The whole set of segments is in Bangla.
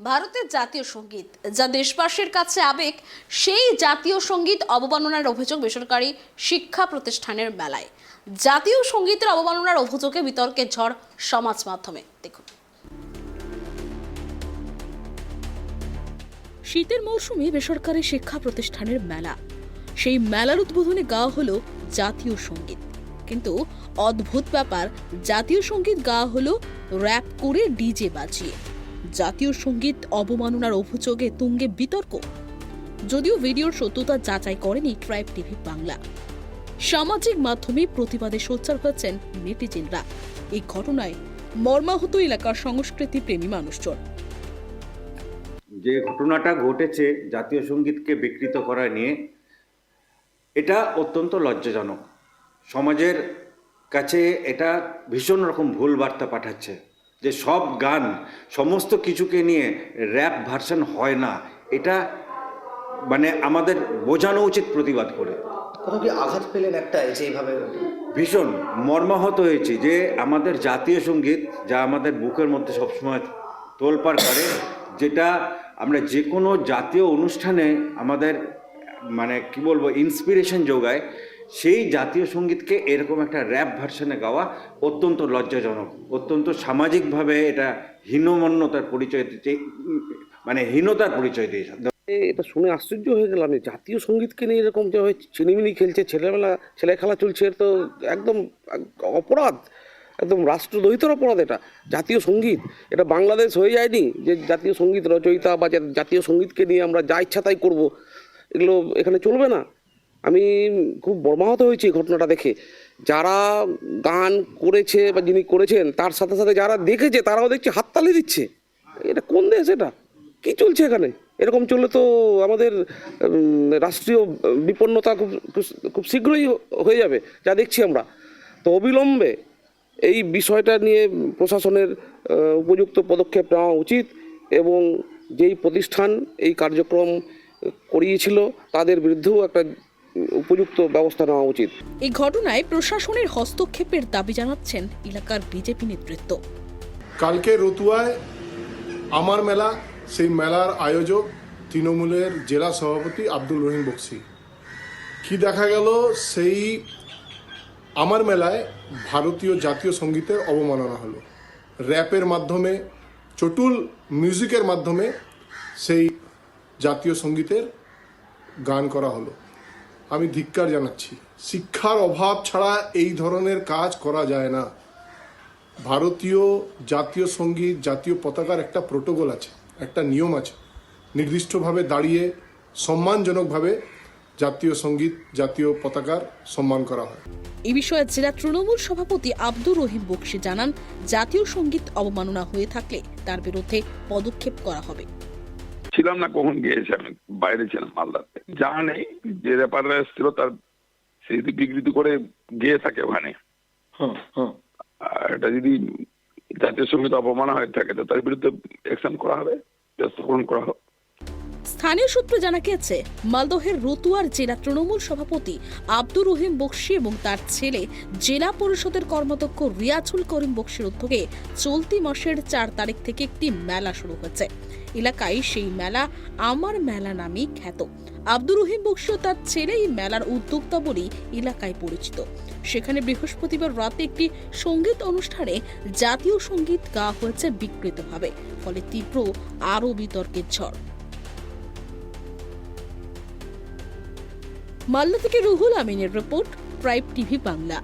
ভারতের জাতীয় সঙ্গীত যা দেশবাসীর কাছে আবেগ, সেই জাতীয় সঙ্গীত অবমাননার অভিযোগ বেসরকারি শিক্ষা প্রতিষ্ঠানের মেলায়। জাতীয় সঙ্গীতের অবমাননার অভিযোগে বিতর্কের ঝড় সমাজ মাধ্যমে। দেখুন, শীতের মৌসুমে বেসরকারি শিক্ষা প্রতিষ্ঠানের মেলা। সেই মেলার উদ্বোধনে গাওয়া হলো জাতীয় সঙ্গীত, কিন্তু অদ্ভুত ব্যাপার, জাতীয় সঙ্গীত গাওয়া হলো র‍্যাপ করে ডিজে বাজিয়ে। জাতীয় সঙ্গীত অবমাননার অভিযোগে তুঙ্গে বিতর্ক, যদিও ভিডিওর সত্যতা যাচাই করেনি ট্রাইব টিভি বাংলা। সামাজিক মাধ্যমে প্রতিবাদে সোচ্চার হয়েছেন নেটিজেনরা। এই ঘটনায় মর্মাহত এলাকার সংস্কৃতি প্রেমী মানুষজন। যে ঘটনাটা ঘটেছে জাতীয় সঙ্গীতকে বিকৃত করা নিয়ে, এটা অত্যন্ত লজ্জাজনক। সমাজের কাছে এটা ভীষণ রকম ভুল বার্তা পাঠাচ্ছে যে সব গান সমস্ত কিছুকে নিয়ে র্যাপ ভার্সন হয় না। এটা মানে আমাদের বোঝানো উচিত প্রতিবাদ করে। কোথাও কি আঘাত পেলেন একটা এইভাবে? ভীষণ মর্মাহত হয়েছি যে আমাদের জাতীয় সঙ্গীত, যা আমাদের বুকের মধ্যে সবসময় তোলপাড় করে, যেটা আমরা যে কোনো জাতীয় অনুষ্ঠানে আমাদের মানে কি বলবো ইন্সপিরেশন যোগায়, সেই জাতীয় সঙ্গীতকে এরকম একটা র্যাপ ভার্সনে গাওয়া অত্যন্ত লজ্জাজনক, অত্যন্ত সামাজিকভাবে এটা হীনমন্যতার পরিচয় দিচ্ছে, মানে হীনতার পরিচয় দিয়েছে। এটা শুনে আশ্চর্য হয়ে গেলাম। জাতীয় সঙ্গীতকে নিয়ে এরকম যে চিনিমিনি খেলছে, ছেলে খেলা চলছে, এর তো একদম অপরাধ, একদম রাষ্ট্রদ্রোহিতার অপরাধ। এটা জাতীয় সঙ্গীত, এটা বাংলাদেশ হয়ে যায়নি যে জাতীয় সঙ্গীত রচয়িতা বা জাতীয় সঙ্গীতকে নিয়ে আমরা যা ইচ্ছা তাই করবো, এগুলো এখানে চলবে না। আমি খুব মর্মাহত হয়েছি ঘটনাটা দেখে। যারা গান করেছে বা যিনি করেছেন, তার সাথে সাথে যারা দেখেছে তারাও দেখছে হাততালি দিচ্ছে। এটা কোন দেশ? এটা কি চলছে এখানে? এরকম চললে তো আমাদের রাষ্ট্রীয় বিপন্নতা খুব শীঘ্রই হয়ে যাবে, যা দেখছি আমরা। তো অবিলম্বে এই বিষয়টা নিয়ে প্রশাসনের উপযুক্ত পদক্ষেপ নেওয়া উচিত এবং যেই প্রতিষ্ঠান এই কার্যক্রম করিয়েছিল তাদের বিরুদ্ধেও একটা উপযুক্ত ব্যবস্থা নেওয়া উচিত। এই ঘটনায় প্রশাসনের হস্তক্ষেপের দাবি জানাচ্ছেন এলাকার বিজেপি নেতৃত্ব। কালকে রতুয়ায় আমার মেলা, সেই মেলার আয়োজক তৃণমূলের জেলা সভাপতি আব্দুল রহিম বক্সি। কি দেখা গেল, সেই আমার মেলায় ভারতীয় জাতীয় সঙ্গীতের অবমাননা হলো। র্যাপের মাধ্যমে, চটুল মিউজিকের মাধ্যমে সেই জাতীয় সঙ্গীতের গান করা হলো। আমি ধিক্কার জানাচ্ছি। শিক্ষার অভাব ছাড়া এই ধরনের কাজ করা যায় না। ভারতীয় জাতীয় সঙ্গীত, জাতীয় পতাকার একটা প্রোটোকল আছে, একটা নিয়ম আছে। নির্দিষ্টভাবে দাঁড়িয়ে সম্মানজনকভাবে জাতীয় সঙ্গীত, জাতীয় পতাকার সম্মান করা হয়। এই বিষয়ে জেলা তৃণমূল সভাপতি আব্দুর রহিম বক্সি জানান, জাতীয় সঙ্গীত অবমাননা হয়ে থাকলে তার বিরুদ্ধে পদক্ষেপ করা হবে। ছিলাম না, কখন গিয়েছে, আমি বাইরে ছিলাম মালদাতে। জানা নেই যে ব্যাপারটা এসেছিল, তার স্মৃতি বিকৃতি করে গিয়ে থাকে ওখানে। আর এটা যদি জাতীয় সঙ্গীত অপমাননা হয়ে থাকে তো তার বিরুদ্ধে অ্যাকশন করা হবে, ব্যবস্থা গ্রহণ করা হবে। স্থানীয় সূত্রে জানা গিয়েছে, মালদহের রতুয়ার জেলা তৃণমূল সভাপতি আব্দুর রহিম বক্সি এবং তার ছেলে জেলা পরিষদের কর্মাধ্যক্ষ রিয়াজুল করিম বক্সির উদ্যোগে চলতি মাসের 4 তারিখ থেকে একটি মেলা শুরু হয়েছে। এলাকায় সেই মেলা আমার মেলা নামেই খ্যাত। আব্দুর রহিম বক্সি ও তার ছেলে এই মেলার উদ্যোক্তা বলেই এলাকায় পরিচিত। সেখানে বৃহস্পতিবার রাতে একটি সঙ্গীত অনুষ্ঠানে জাতীয় সঙ্গীত গাওয়া হয়েছে বিকৃতভাবে, ফলে তীব্র আরও বিতর্কের ঝড়। মালদা থেকে রুহুল আমিনের রিপোর্ট, ট্রাইব টিভি বাংলা।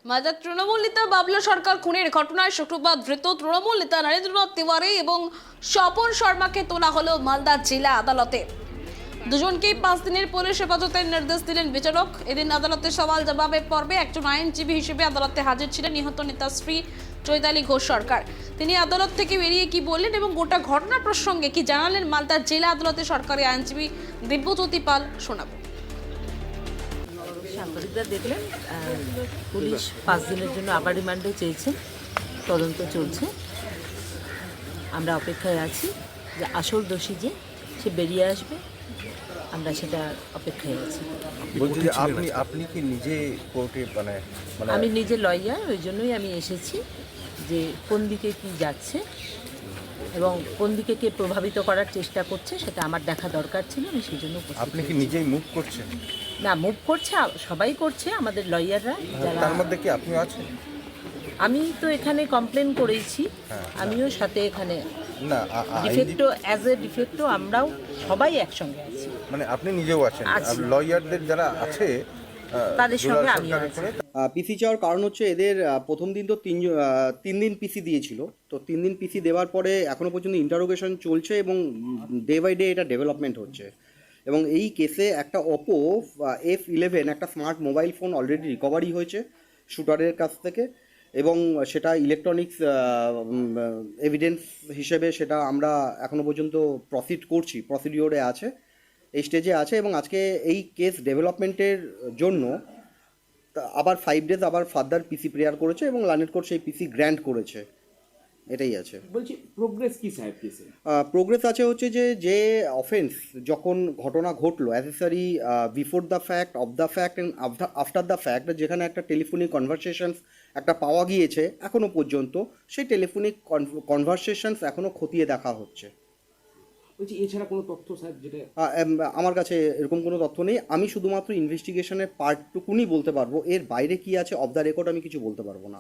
মালদার তৃণমূল নেতা বাবলা সরকার খুনের ঘটনায় শুক্রবার ধৃত তৃণমূল নেতা নরেন্দ্রনাথ তিওয়ারি এবং স্বপন শর্মাকে তোলা হলো মালদা জেলা আদালতে। দুজনকেই 5 দিনের পুলিশ হেফাজতের নির্দেশ দিলেন বিচারক। এদিন আদালতের সওয়াল জবাবের পর্বে একজন আইনজীবী হিসেবে আদালতে হাজির ছিলেন নিহত নেতা শ্রী চৈতালি ঘোষ সরকার। তিনি আদালত থেকে বেরিয়ে কি বললেন এবং গোটা ঘটনা প্রসঙ্গে কি জানালেন মালদা জেলা আদালতের সরকারি আইনজীবী দিব্যজ্যোতি পাল, শোনাবো। সাংবাদিকরা দেখলেন পুলিশ 5 দিনের জন্য আবার রিমান্ডে চেয়েছে, তদন্ত চলছে। আমরা অপেক্ষায় আছি যে আসল দোষী যে সে বেরিয়ে আসবে, আমরা সেটা অপেক্ষায় আছি। বলছি যে আপনি কি নিজে কোর্টে মানে আমি নিজে লয়ার, ওই জন্যই আমি এসেছি যে কোন দিকে কি যাচ্ছে এবং কোন দিকে কে প্রভাবিত করার চেষ্টা করছে সেটা আমার দেখা দরকার ছিল, আমি সেই জন্য উপস্থিত আপনি কি হয়েছি। নিজেই মুভ করছেন? না, মুভ করছে, সবাই করছে, আমাদের লয়াররা যারা। তার মধ্যে কি আপনিও আছেন? আমি তো এখানে কমপ্লেন করেছি, আমিও সাথে এখানে ডিফেক্টো, অ্যাজ এ ডিফেক্টো আমরাও সবাই একসঙ্গে আছি, মানে আপনি নিজেও আছেন, আছি। লয়ারদের যারা আছে তাদের সঙ্গে দুলাল আমিও সরকারের আছি। করে পিসি চাওয়ার কারণ হচ্ছে এদের প্রথম দিন তো 3 দিন পিসি দিয়েছিল, তো 3 দিন পিসি দেওয়ার পরে এখনো পর্যন্ত ইন্টারোগেশন চলছে এবং ডে বাই ডে এটা ডেভেলপমেন্ট হচ্ছে। এবং এই কেসে একটা ওপো F11 একটা smart mobile phone already recovery হয়েছে শুটারের কাছ থেকে, এবং সেটা ইলেকট্রনিক্স এভিডেন্স হিসেবে সেটা আমরা এখনো পর্যন্ত প্রসিডিওরে আছে, এই স্টেজে আছে। এবং আজকে এই কেস ডেভেলপমেন্টের জন্য আবার 5 ডেজ আবার ফার্দার পিসি প্রেয়ার করেছে এবং লার্নেড কোর্ট সেই পিসি গ্র্যান্ট করেছে, এটাই আছে। বলছি প্রোগ্রেস কি সাহেব কেসে? প্রোগ্রেস আছে হচ্ছে যে অফেন্স যখন ঘটনা ঘটলো accessory before the fact, of the fact and after the fact, যেখানে একটা টেলিফোনিক কনভারসেশনস একটা পাওয়া গিয়েছে এখনো পর্যন্ত, সেই টেলিফোনিক কনভারসেশনস এখনো খতিয়ে দেখা হচ্ছে। বলছি এছাড়া কোনো তথ্য সাহেব যেটা? আমার কাছে এরকম কোনো তথ্য নেই, আমি শুধুমাত্র ইনভেস্টিগেশনের পার্টটুকুনি বলতে পারবো, এর বাইরে কি আছে অফ দ্য রেকর্ড আমি কিছু বলতে পারবো না।